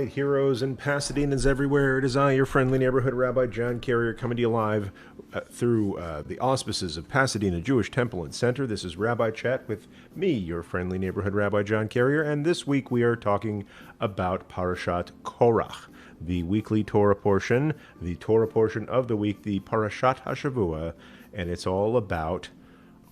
right, heroes and Pasadenas everywhere. It is I, your friendly neighborhood Rabbi John Carrier, coming to you live through the auspices of Pasadena Jewish Temple and Center. This is RabbiChat with me, your friendly neighborhood Rabbi John Carrier, and this week we are talking about Parashat Korach, the weekly Torah portion, the Torah portion of the week, the Parashat HaShavua, and it's all about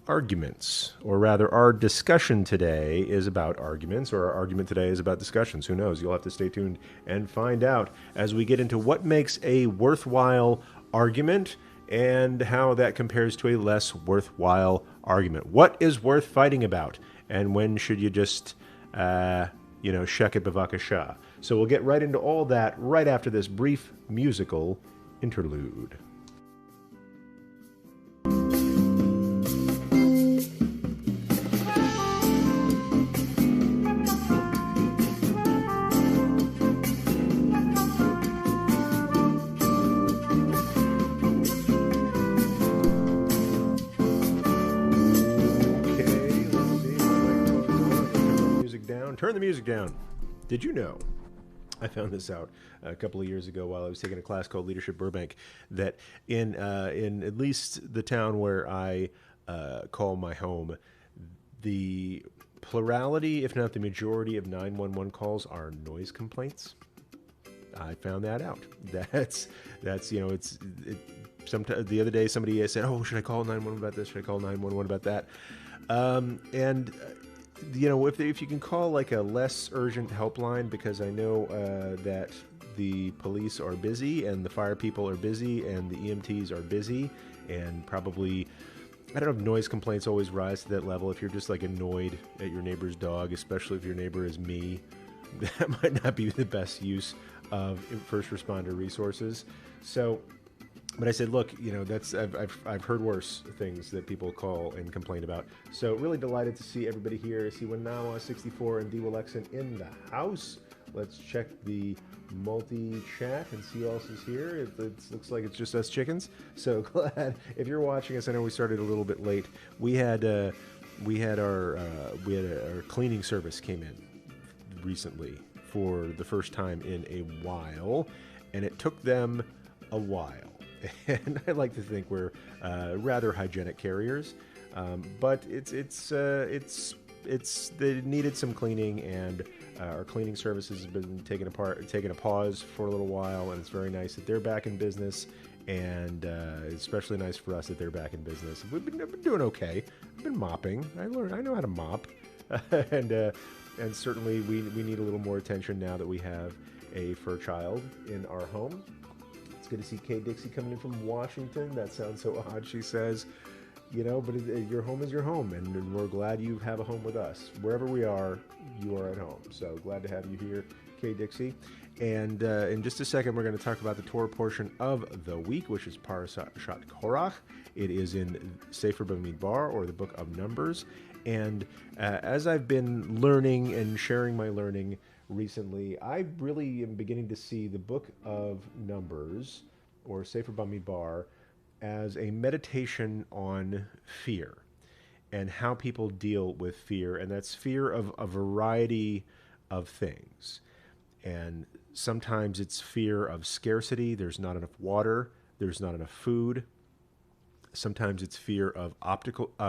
arguments, or rather our discussion today is about arguments, or our argument today is about discussions. Who knows? You'll have to stay tuned and find out as we get into what makes a worthwhile argument and how that compares to a less worthwhile argument. What is worth fighting about, and when should you just shek it b'vakasha? So we'll get right into all that right after this brief musical interlude. Turn the music down. Did you know, I found this out a couple of years ago while I was taking a class called Leadership Burbank, that in at least the town where I call my home, the plurality, if not the majority, of 911 calls are noise complaints. I found that out. Sometimes the other day somebody said, "Oh, should I call 911 about this? Should I call 911 about that?" If you can call like a less urgent helpline, because I know that the police are busy and the fire people are busy and the EMTs are busy, and probably, I don't know if noise complaints always rise to that level. If you're just like annoyed at your neighbor's dog, especially if your neighbor is me, that might not be the best use of first responder resources. So, but I said, look, I've heard worse things that people call and complain about. So really delighted to see everybody here. I see Wanawa 64 and D. Willexen in the house. Let's check the multi-chat and see who else is here. It looks like it's just us chickens. So glad if you're watching us. I know we started a little bit late. We had our cleaning service came in recently for the first time in a while, and it took them a while. And I like to think we're rather hygienic carriers, but they needed some cleaning, and our cleaning services have been taking a pause for a little while, and it's very nice that they're back in business, and especially nice for us that they're back in business. I've been doing okay. I've been mopping. I know how to mop, and certainly we need a little more attention now that we have a fur child in our home. It's good to see Kay Dixie coming in from Washington. That sounds so odd, she says. But your home is your home, and we're glad you have a home with us. Wherever we are, you are at home. So glad to have you here, Kay Dixie. And in just a second, we're going to talk about the Torah portion of the week, which is Parashat Korach. It is in Sefer Bamidbar, or the Book of Numbers. And as I've been learning and sharing my learning recently, I really am beginning to see the Book of Numbers, or Sefer Bamidbar, as a meditation on fear and how people deal with fear. And that's fear of a variety of things. And sometimes it's fear of scarcity. There's not enough water. There's not enough food. Sometimes it's fear of obstacles,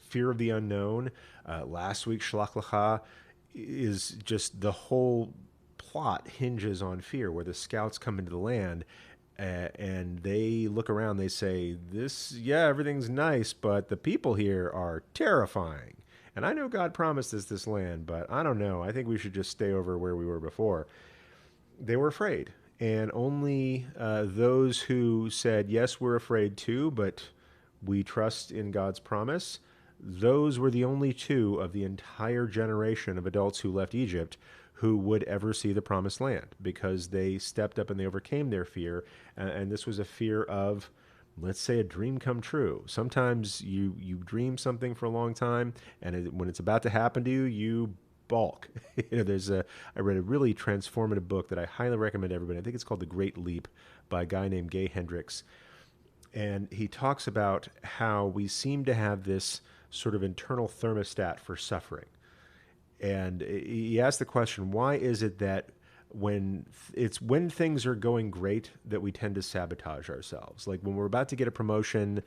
fear of the unknown. Last week, Shlach Lecha is just, the whole plot hinges on fear, where the scouts come into the land and they look around, they say, everything's nice, but the people here are terrifying. And I know God promised us this land, but I don't know. I think we should just stay over where we were before. They were afraid. And only those who said, yes, we're afraid too, but we trust in God's promise, those were the only two of the entire generation of adults who left Egypt who would ever see the promised land, because they stepped up and they overcame their fear. And this was a fear of, let's say, a dream come true. Sometimes you dream something for a long time, and when it's about to happen to you, you balk. I read a really transformative book that I highly recommend everybody. I think it's called The Great Leap by a guy named Gay Hendricks. And he talks about how we seem to have this sort of internal thermostat for suffering. And he asked the question, why is it that when things are going great that we tend to sabotage ourselves? Like when we're about to get a promotion,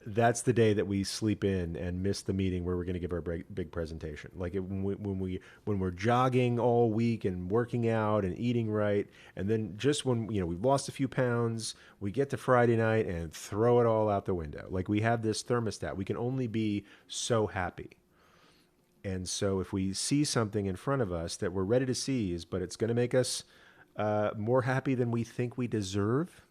that's the day that we sleep in and miss the meeting where we're going to give our big presentation. Like when we're jogging all week and working out and eating right, and then just when we've lost a few pounds, we get to Friday night and throw it all out the window. Like we have this thermostat. We can only be so happy. And so if we see something in front of us that we're ready to seize, but it's going to make us more happy than we think we deserve,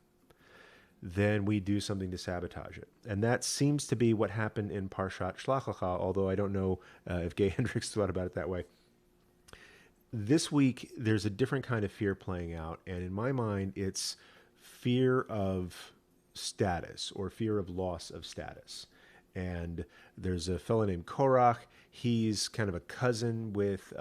then we do something to sabotage it. And that seems to be what happened in Parashat Shlach Lecha, although I don't know if Gay Hendricks thought about it that way. This week, there's a different kind of fear playing out, and in my mind, it's fear of status or fear of loss of status. And there's a fellow named Korach. He's kind of a cousin with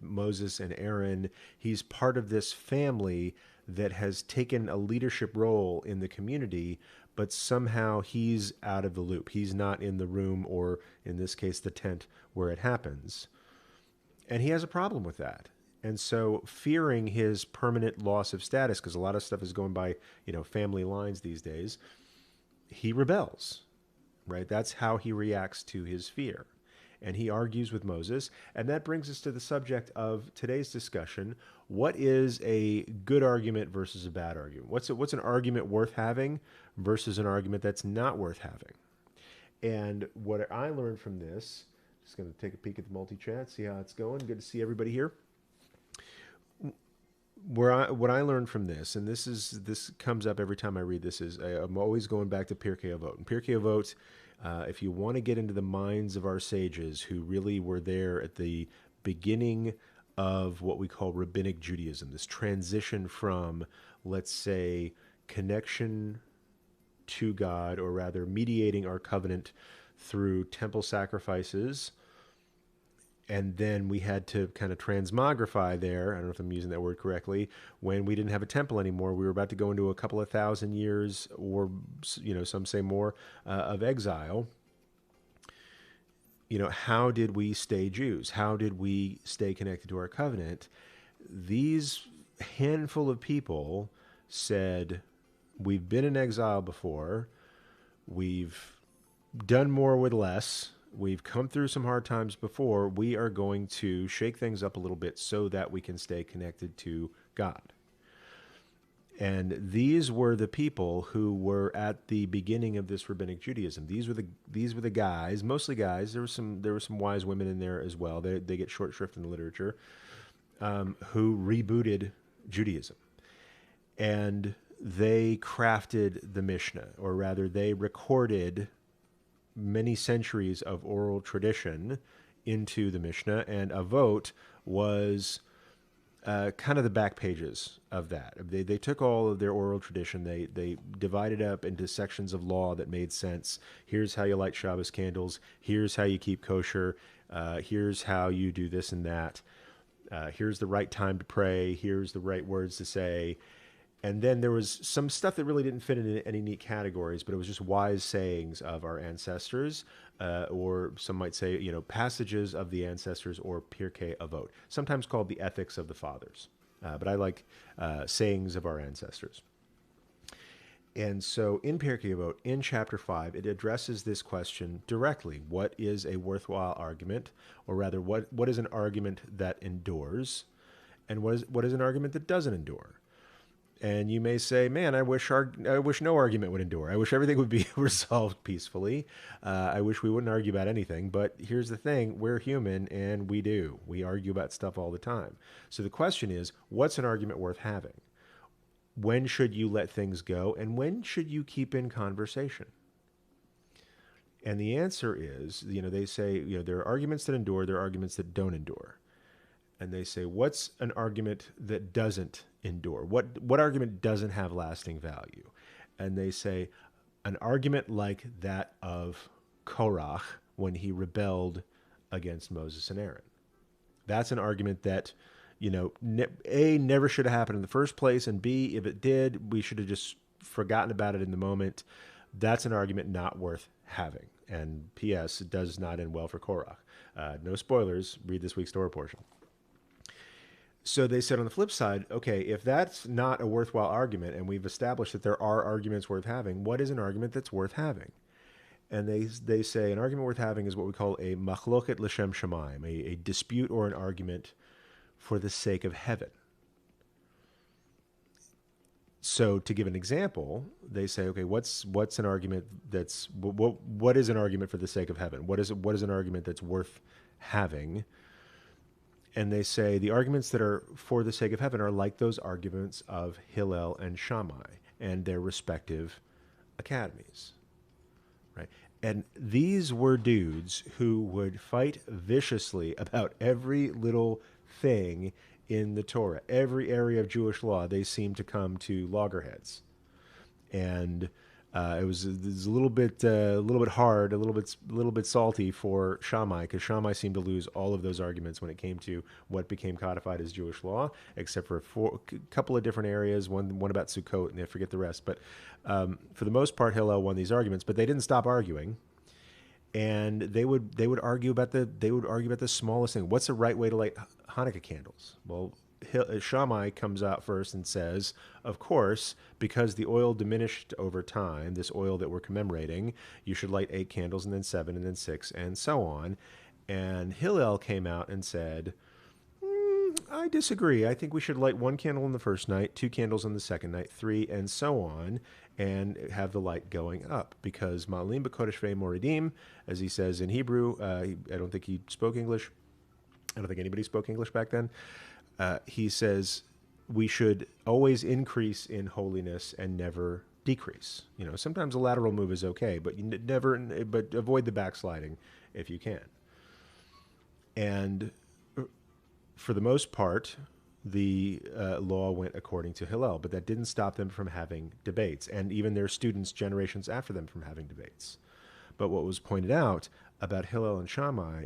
Moses and Aaron. He's part of this family that has taken a leadership role in the community, but somehow he's out of the loop. He's not in the room, or in this case, the tent where it happens. And he has a problem with that. And so fearing his permanent loss of status, because a lot of stuff is going by, family lines these days, he rebels, right? That's how he reacts to his fear. And he argues with Moses. And that brings us to the subject of today's discussion. What is a good argument versus a bad argument? What's an argument worth having versus an argument that's not worth having? And what I learned from this, just going to take a peek at the multi-chat, see how it's going. Good to see everybody here. What I learned from this, and this comes up every time I read this, is I'm always going back to Pirkei Avot. And Pirkei Avot, if you want to get into the minds of our sages who really were there at the beginning of what we call rabbinic Judaism, this transition from, let's say, connection to God, or rather mediating our covenant through temple sacrifices, and then we had to kind of transmogrify there. I don't know if I'm using that word correctly. When we didn't have a temple anymore, we were about to go into a couple of thousand years, or some say more, of exile. How did we stay Jews? How did we stay connected to our covenant? These handful of people said, we've been in exile before. We've done more with less. We've come through some hard times before. We are going to shake things up a little bit so that we can stay connected to God. And these were the people who were at the beginning of this rabbinic Judaism. These were the guys, mostly guys. There were some wise women in there as well. They get short shrift in the literature, who rebooted Judaism. And they crafted the Mishnah, or rather they recorded many centuries of oral tradition into the Mishnah, and Avot was kind of the back pages of that. They took all of their oral tradition, they divided up into sections of law that made sense. Here's how you light Shabbos candles. Here's how you keep kosher. Here's how you do this and that. Here's the right time to pray. Here's the right words to say. And then there was some stuff that really didn't fit into any neat categories, but it was just wise sayings of our ancestors, or some might say, passages of the ancestors, or Pirkei Avot, sometimes called the ethics of the fathers. But I like sayings of our ancestors. And so in Pirkei Avot, in chapter 5, it addresses this question directly. What is a worthwhile argument? Or rather, what is an argument that endures? And what is an argument that doesn't endure? And you may say, man, I wish no argument would endure. I wish everything would be resolved peacefully. I wish we wouldn't argue about anything. But here's the thing. We're human, and we do. We argue about stuff all the time. So the question is, what's an argument worth having? When should you let things go? And when should you keep in conversation? And the answer is, they say, there are arguments that endure. There are arguments that don't endure. And they say, what's an argument that doesn't endure? What argument doesn't have lasting value? And they say, an argument like that of Korach when he rebelled against Moses and Aaron. That's an argument that, A, never should have happened in the first place, and B, if it did, we should have just forgotten about it in the moment. That's an argument not worth having. And P.S. it does not end well for Korach. No spoilers. Read this week's Torah portion. So they said on the flip side, okay, if that's not a worthwhile argument, and we've established that there are arguments worth having, what is an argument that's worth having? And they say an argument worth having is what we call a machloket l'shem shamayim, a dispute or an argument for the sake of heaven. So to give an example, they say, okay, what's an argument that's what is an argument for the sake of heaven? What is an argument that's worth having? And they say the arguments that are for the sake of heaven are like those arguments of Hillel and Shammai and their respective academies, right? And these were dudes who would fight viciously about every little thing in the Torah. Every area of Jewish law, they seemed to come to loggerheads. And it was a little bit hard, a little bit salty for Shammai, because Shammai seemed to lose all of those arguments when it came to what became codified as Jewish law, except for a couple of different areas. One about Sukkot, and I forget the rest. But for the most part, Hillel won these arguments, but they didn't stop arguing. And they would argue about the smallest thing. What's the right way to light Hanukkah candles? Well, Shammai comes out first and says, of course, because the oil diminished over time, this oil that we're commemorating, you should light 8 candles and then 7 and then 6 and so on. And Hillel came out and said, I disagree. I think we should light 1 candle on the first night, 2 candles on the second night, 3, and so on, and have the light going up. Because Ma'alim b'kodesh ve'moridim, as he says in Hebrew, I don't think he spoke English. I don't think anybody spoke English back then. He says we should always increase in holiness and never decrease. You know, sometimes a lateral move is okay, but but avoid the backsliding if you can. And for the most part, the law went according to Hillel, but that didn't stop them from having debates, and even their students generations after them from having debates. But what was pointed out about Hillel and Shammai,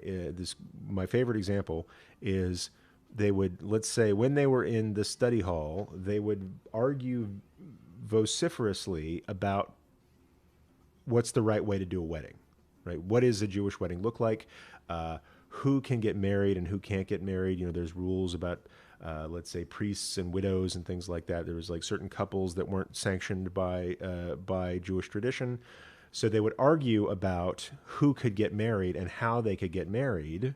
my favorite example is they would, let's say, when they were in the study hall, they would argue vociferously about what's the right way to do a wedding, right? What does a Jewish wedding look like? Who can get married and who can't get married? You know, there's rules about, let's say, priests and widows and things like that. There was like certain couples that weren't sanctioned by Jewish tradition. So they would argue about who could get married and how they could get married.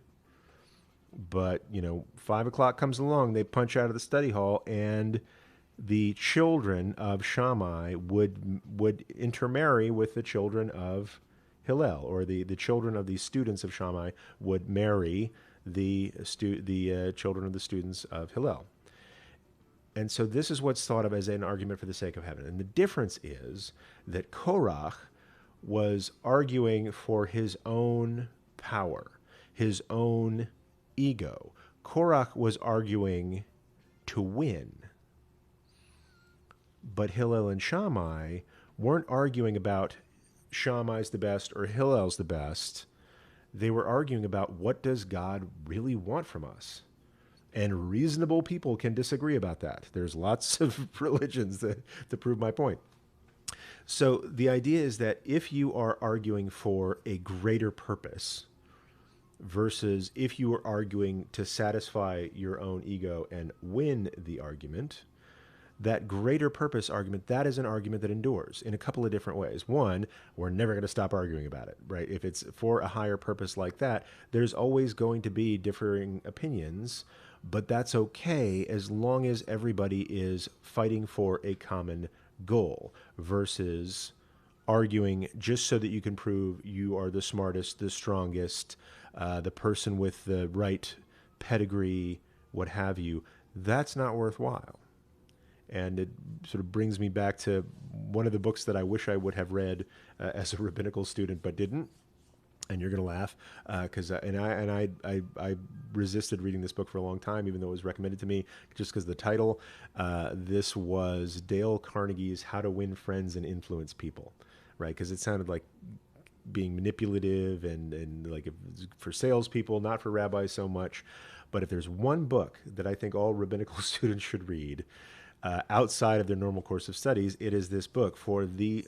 But, 5 o'clock comes along, they punch out of the study hall, and the children of Shammai would intermarry with the children of Hillel, or the children of the students of Shammai would marry the children of the students of Hillel. And so this is what's thought of as an argument for the sake of heaven. And the difference is that Korach was arguing for his own power, his own ego. Korach was arguing to win. But Hillel and Shammai weren't arguing about Shammai's the best or Hillel's the best. They were arguing about what does God really want from us. And reasonable people can disagree about that. There's lots of religions that prove my point. So the idea is that if you are arguing for a greater purpose versus if you are arguing to satisfy your own ego and win the argument, that greater purpose argument, that is an argument that endures in a couple of different ways. One, we're never going to stop arguing about it, right? If it's for a higher purpose like that, there's always going to be differing opinions, but that's okay as long as everybody is fighting for a common goal versus arguing just so that you can prove you are the smartest, the strongest, the person with the right pedigree, what have you. That's not worthwhile. And it sort of brings me back to one of the books that I wish I would have read as a rabbinical student, but didn't. And you're going to laugh because I resisted reading this book for a long time, even though it was recommended to me, just because the title. This was Dale Carnegie's "How to Win Friends and Influence People," right? Because it sounded like being manipulative and like for salespeople, not for rabbis so much. But if there's one book that I think all rabbinical students should read outside of their normal course of studies, it is this book for the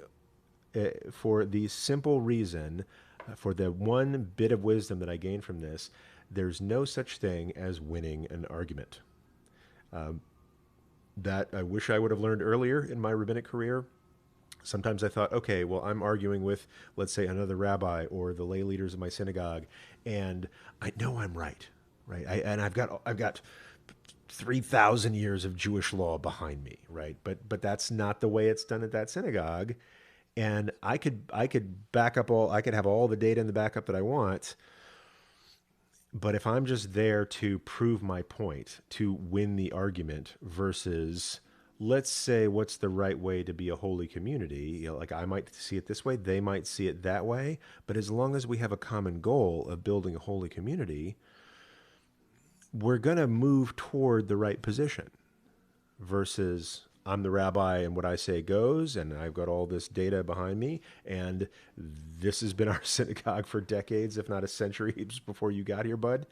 for the simple reason, for the one bit of wisdom that I gained from this, there's no such thing as winning an argument. That I wish I would have learned earlier in my rabbinic career. Sometimes I thought, okay, well, I'm arguing with, let's say, another rabbi or the lay leaders of my synagogue, and I know I'm right, right? And I've got 3,000 years of Jewish law behind me, right? But that's not the way it's done at that synagogue. And I could back up all, I could have all the data in the backup that I want. But if I'm just there to prove my point, to win the argument versus, let's say, what's the right way to be a holy community? You know, like I might see it this way, they might see it that way. But as long as we have a common goal of building a holy community, we're going to move toward the right position versus I'm the rabbi and what I say goes, and I've got all this data behind me, and this has been our synagogue for decades, if not a century, just before you got here, bud.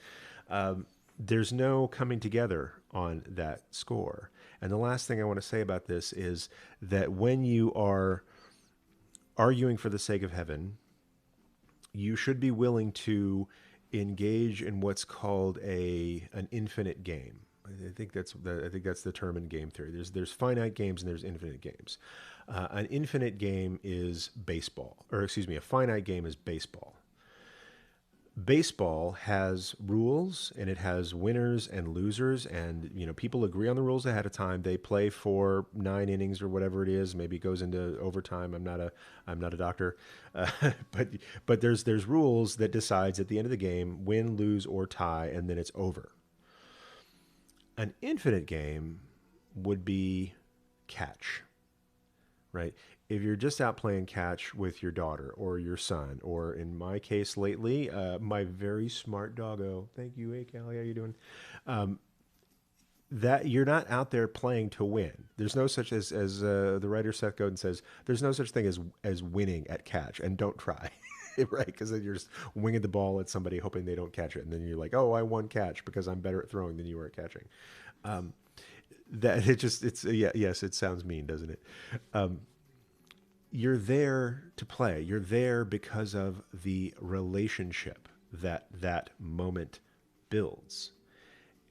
There's no coming together on that score. And the last thing I want to say about this is that when you are arguing for the sake of heaven, you should be willing to engage in what's called an infinite game. I think that's the term in game theory. There's finite games and there's infinite games. An infinite game is baseball, or excuse me, a finite game is baseball. Baseball has rules and it has winners and losers, and people agree on the rules ahead of time. They play for 9 innings or whatever it is. Maybe it goes into overtime. I'm not a doctor, but there's rules that decides at the end of the game win, lose, or tie, and then it's over. An infinite game would be catch, right? If you're just out playing catch with your daughter or your son, or in my case lately, my very smart doggo, thank you, hey Callie, how you doing? That you're not out there playing to win. There's no such as the writer Seth Godin says, there's no such thing as winning at catch, and don't try. Right, because then you're just winging the ball at somebody hoping they don't catch it, and then you're like, "Oh, I won catch because I'm better at throwing than you are at catching." Yes, it sounds mean, doesn't it? You're there to play. You're there because of the relationship that moment builds.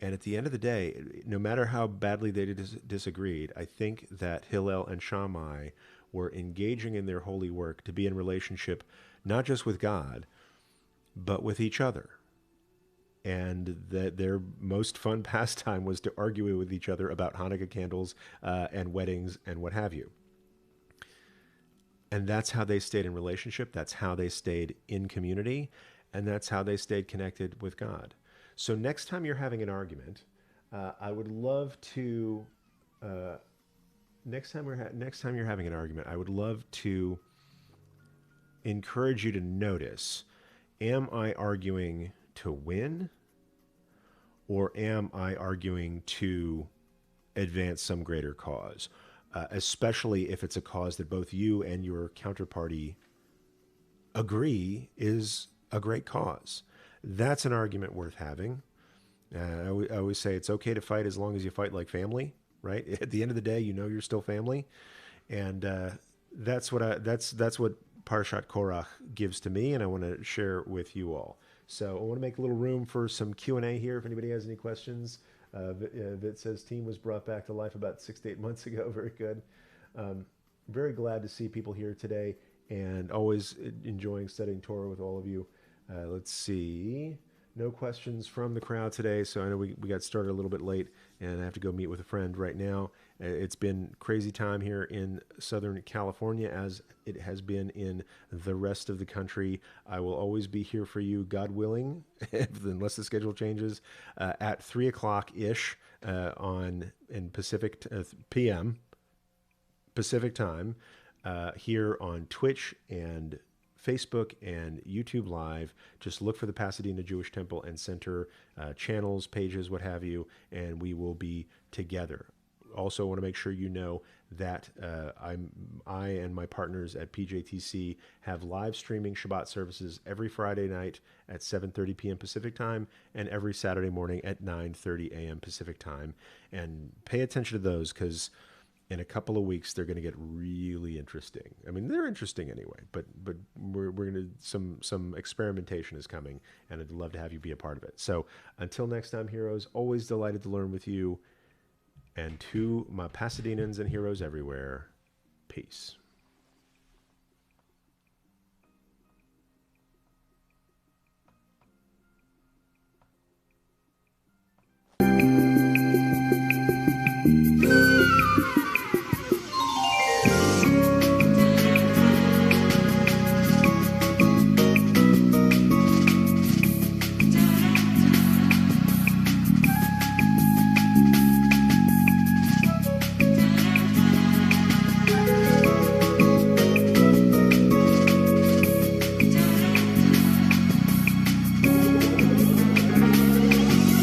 And at the end of the day, no matter how badly they disagreed, I think that Hillel and Shammai were engaging in their holy work to be in relationship not just with God, but with each other. And that their most fun pastime was to argue with each other about Hanukkah candles and weddings and what have you. And that's how they stayed in relationship. That's how they stayed in community. And that's how they stayed connected with God. So next time you're having an argument, I would love to... next time you're having an argument, I would love to encourage you to notice, am I arguing to win, or am I arguing to advance some greater cause? Especially if it's a cause that both you and your counterparty agree is a great cause. That's an argument worth having. I always say it's okay to fight as long as you fight like family, right? At the end of the day, you're still family, and that's what Parashat Korach gives to me, and I want to share with you all. So I want to make a little room for some Q&A here if anybody has any questions. Vit says team was brought back to life about 6 to 8 months ago. Very good. Very glad to see people here today, and always enjoying studying Torah with all of you. Let's see. No questions from the crowd today, so I know we got started a little bit late, and I have to go meet with a friend right now. It's been crazy time here in Southern California, as it has been in the rest of the country. I will always be here for you, God willing, unless the schedule changes, at 3 o'clock-ish in Pacific p.m. Pacific time, here on Twitch and Facebook and YouTube Live. Just look for the Pasadena Jewish Temple and Center channels, pages, what have you, and we will be together. Also want to make sure you know that I and my partners at PJTC have live streaming Shabbat services every Friday night at 7:30 p.m. Pacific time and every Saturday morning at 9:30 a.m. Pacific time. And pay attention to those, because in a couple of weeks they're going to get really interesting. I mean, they're interesting anyway, but we're going to some experimentation is coming, and I'd love to have you be a part of it. So until next time, heroes, always delighted to learn with you. And to my Pasadenans and heroes everywhere, peace.